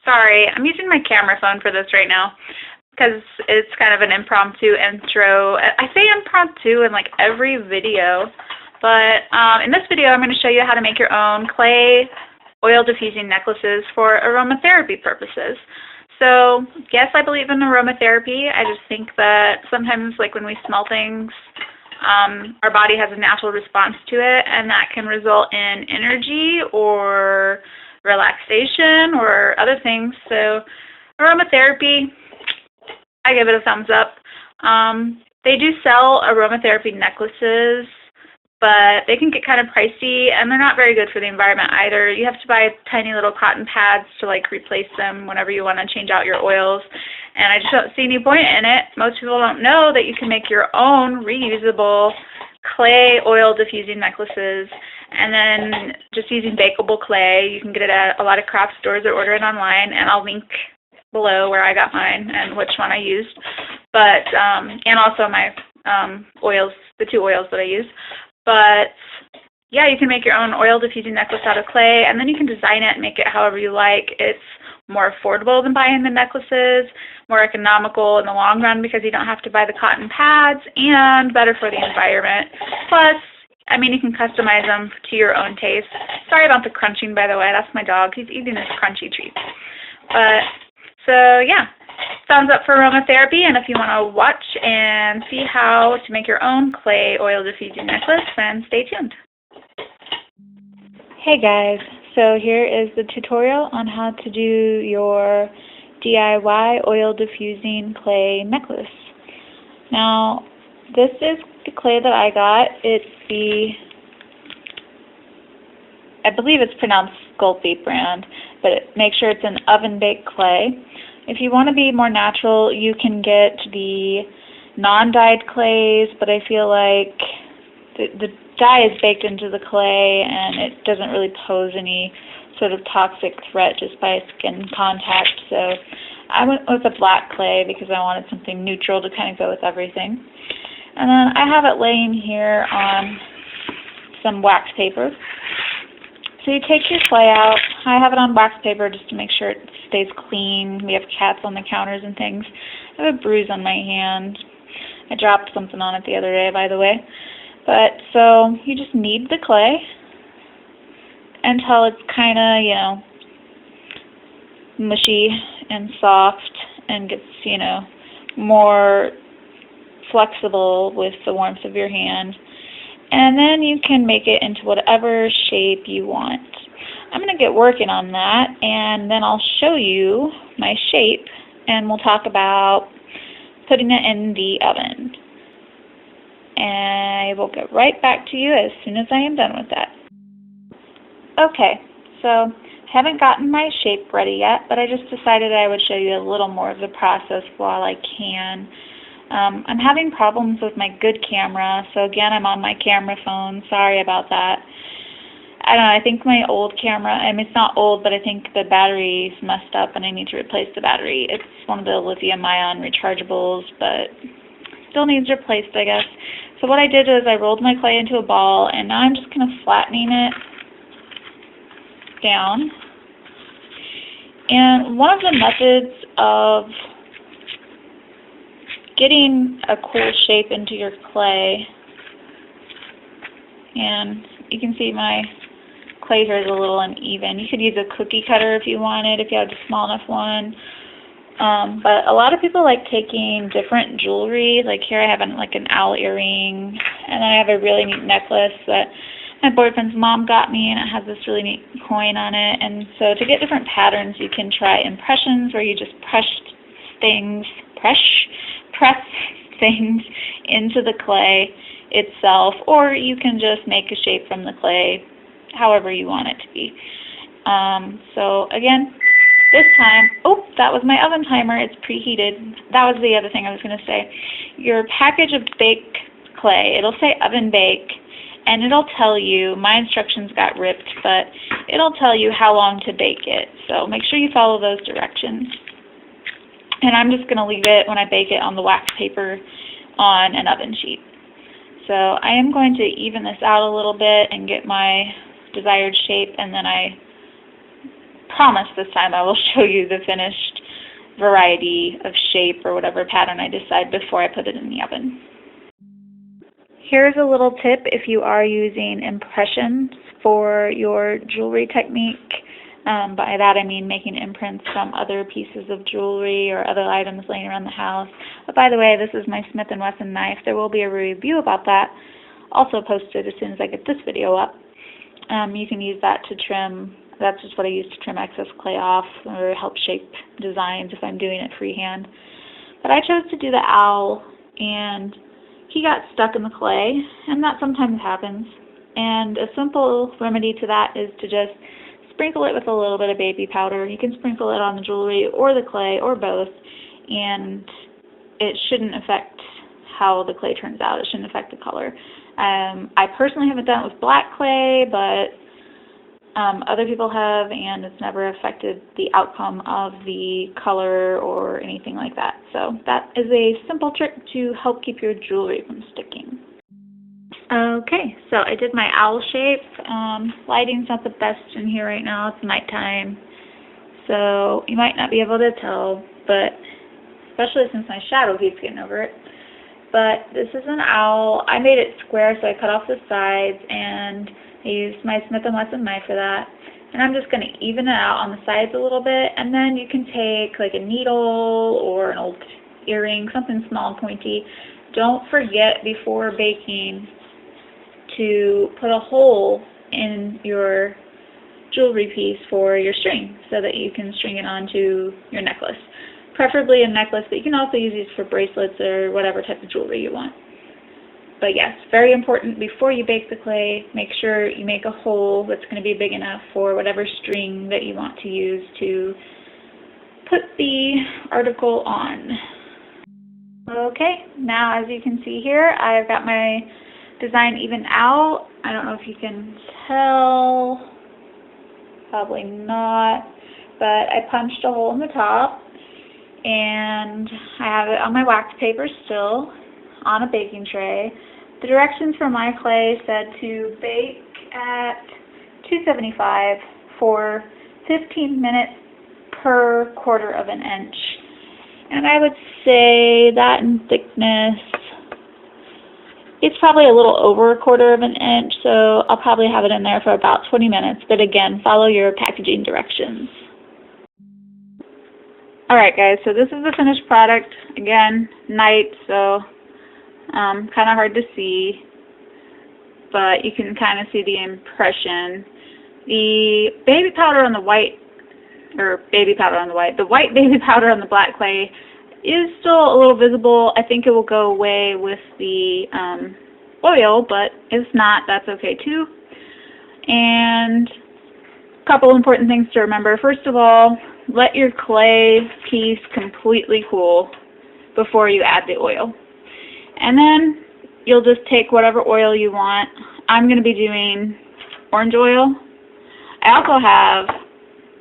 Sorry, I'm using my camera phone for this right now because it's kind of an impromptu intro. I say impromptu in like every video, but in this video I'm going to show you how to make your own clay oil diffusing necklaces for aromatherapy purposes. So yes, I believe in aromatherapy. I just think that sometimes like when we smell things, our body has a natural response to it, and that can result in energy or relaxation or other things. So aromatherapy, I give it a thumbs up. They do sell aromatherapy necklaces, but they can get kind of pricey, and they're not very good for the environment either. You have to buy tiny little cotton pads to like replace them whenever you want to change out your oils, and I just don't see any point in it. Most people don't know that you can make your own reusable clay oil diffusing necklaces, and then just using bakeable clay. You can get it at a lot of craft stores or order it online, and I'll link below where I got mine and which one I used, but and also my oils, the 2 oils that I use. But yeah, you can make your own oil diffusing necklace out of clay, and then you can design it and make it however you like. It's more affordable than buying the necklaces, more economical in the long run because you don't have to buy the cotton pads, and better for the environment. Plus, I mean, you can customize them to your own taste. Sorry about the crunching, by the way. That's my dog. He's eating his crunchy treats. But so yeah, thumbs up for aromatherapy, and if you want to watch and see how to make your own clay oil diffusing necklace, then stay tuned. Hey guys, so here is the tutorial on how to do your DIY oil diffusing clay necklace. Now, this is the clay that I got. It's I believe it's pronounced Sculpey brand, but make sure it's an oven-baked clay. If you want to be more natural, you can get the non-dyed clays, but I feel like the dye is baked into the clay and it doesn't really pose any sort of toxic threat just by skin contact. So I went with a black clay because I wanted something neutral to kind of go with everything. And then I have it laying here on some wax paper. So you take your clay out. I have it on wax paper just to make sure it stays clean. We have cats on the counters and things. I have a bruise on my hand. I dropped something on it the other day, by the way. But so you just knead the clay until it's kind of, you know, mushy and soft and gets, you know, more flexible with the warmth of your hand. And then you can make it into whatever shape you want. I'm going to get working on that, and then I'll show you my shape, and we'll talk about putting it in the oven. And I will get right back to you as soon as I am done with that. Okay, so I haven't gotten my shape ready yet, but I just decided I would show you a little more of the process while I can. I'm having problems with my good camera, so again, I'm on my camera phone. Sorry about that. I don't know, I think my old camera, I mean, it's not old, but I think the battery's messed up and I need to replace the battery. It's one of the lithium-ion rechargeables, but still needs replaced, I guess. So what I did is I rolled my clay into a ball, and now I'm just kind of flattening it down. And one of the methods of getting a cool shape into your clay, and you can see my clay here is a little uneven. You could use a cookie cutter if you wanted, if you had a small enough one. But a lot of people like taking different jewelry. Like here I have like an owl earring, and then I have a really neat necklace that my boyfriend's mom got me, and it has this really neat coin on it. And so to get different patterns, you can try impressions, where you just press things into the clay itself, or you can just make a shape from the clay however you want it to be. So again, this time, oh, that was my oven timer. It's preheated. That was the other thing I was going to say. Your package of baked clay, it'll say oven bake, and it'll tell you, my instructions got ripped, but it'll tell you how long to bake it. So make sure you follow those directions. And I'm just going to leave it when I bake it on the wax paper on an oven sheet. So I am going to even this out a little bit and get my desired shape, and then I promise this time I will show you the finished variety of shape or whatever pattern I decide before I put it in the oven. Here's a little tip if you are using impressions for your jewelry technique. By that I mean making imprints from other pieces of jewelry or other items laying around the house. But by the way, this is my Smith & Wesson knife. There will be a review about that, also posted as soon as I get this video up. You can use that to trim, that's just what I use to trim excess clay off or help shape designs if I'm doing it freehand. But I chose to do the owl, and he got stuck in the clay, and that sometimes happens. And a simple remedy to that is to just sprinkle it with a little bit of baby powder. You can sprinkle it on the jewelry or the clay or both, and it shouldn't affect how the clay turns out. It shouldn't affect the color. I personally haven't done it with black clay, but other people have, and it's never affected the outcome of the color or anything like that. So that is a simple trick to help keep your jewelry from sticking. Okay, so I did my owl shape. Lighting's not the best in here right now. It's nighttime, so you might not be able to tell, but especially since my shadow keeps getting over it. But this is an owl. I made it square, so I cut off the sides, and I used my Smith & Wesson knife for that. And I'm just going to even it out on the sides a little bit, and then you can take like a needle or an old earring, something small and pointy. Don't forget before baking to put a hole in your jewelry piece for your string so that you can string it onto your necklace. Preferably a necklace, but you can also use these for bracelets or whatever type of jewelry you want. But yes, very important, before you bake the clay, make sure you make a hole that's going to be big enough for whatever string that you want to use to put the article on. Okay, now as you can see here, I've got my design even out. I don't know if you can tell, probably not, but I punched a hole in the top, and I have it on my wax paper still on a baking tray. The directions for my clay said to bake at 275 for 15 minutes per 1/4 of an inch. And I would say that in thickness, it's probably a little over 1/4 of an inch, so I'll probably have it in there for about 20 minutes. But again, follow your packaging directions. Alright guys, so this is the finished product. Again, night, so kind of hard to see, but you can kind of see the impression. The baby powder on the white, the white baby powder on the black clay is still a little visible. I think it will go away with the oil, but if not, that's okay too. And a couple important things to remember. First of all, let your clay piece completely cool before you add the oil. And then you'll just take whatever oil you want. I'm going to be doing orange oil. I also have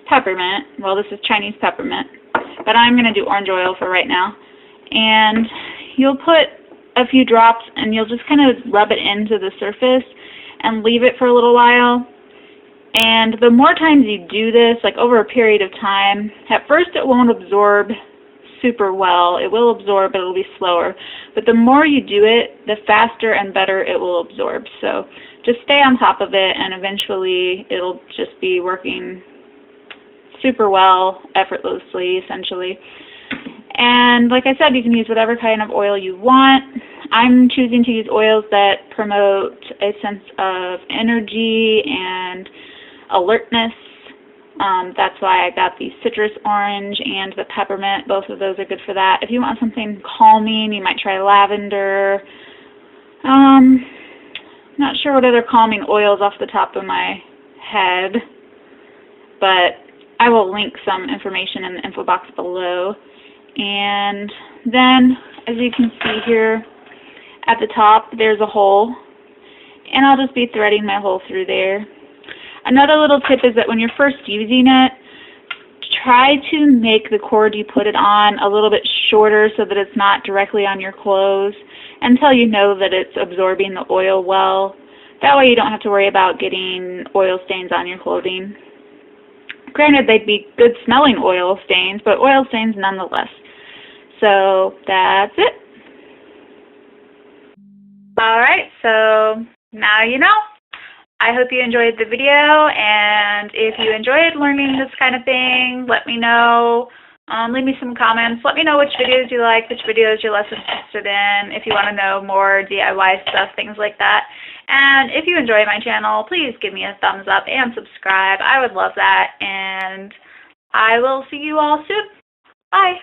peppermint. Well, this is Chinese peppermint, but I'm going to do orange oil for right now. And you'll put a few drops, and you'll just kind of rub it into the surface and leave it for a little while. And the more times you do this, like over a period of time, at first it won't absorb super well. It will absorb, but it will be slower. But the more you do it, the faster and better it will absorb. So just stay on top of it, and eventually it'll just be working super well, effortlessly, essentially. And like I said, you can use whatever kind of oil you want. I'm choosing to use oils that promote a sense of energy and alertness. That's why I got the citrus orange and the peppermint. Both of those are good for that. If you want something calming, you might try lavender. Not sure what other calming oils off the top of my head, but I will link some information in the info box below. And then, as you can see here at the top, there's a hole, and I'll just be threading my hole through there. Another little tip is that when you're first using it, try to make the cord you put it on a little bit shorter so that it's not directly on your clothes until you know that it's absorbing the oil well. That way you don't have to worry about getting oil stains on your clothing. Granted, they'd be good smelling oil stains, but oil stains nonetheless. So that's it. Alright, so now you know. I hope you enjoyed the video, and if you enjoyed learning this kind of thing, let me know. Leave me some comments. Let me know which videos you like, which videos you're less interested in, if you want to know more DIY stuff, things like that. And if you enjoy my channel, please give me a thumbs up and subscribe. I would love that, and I will see you all soon. Bye.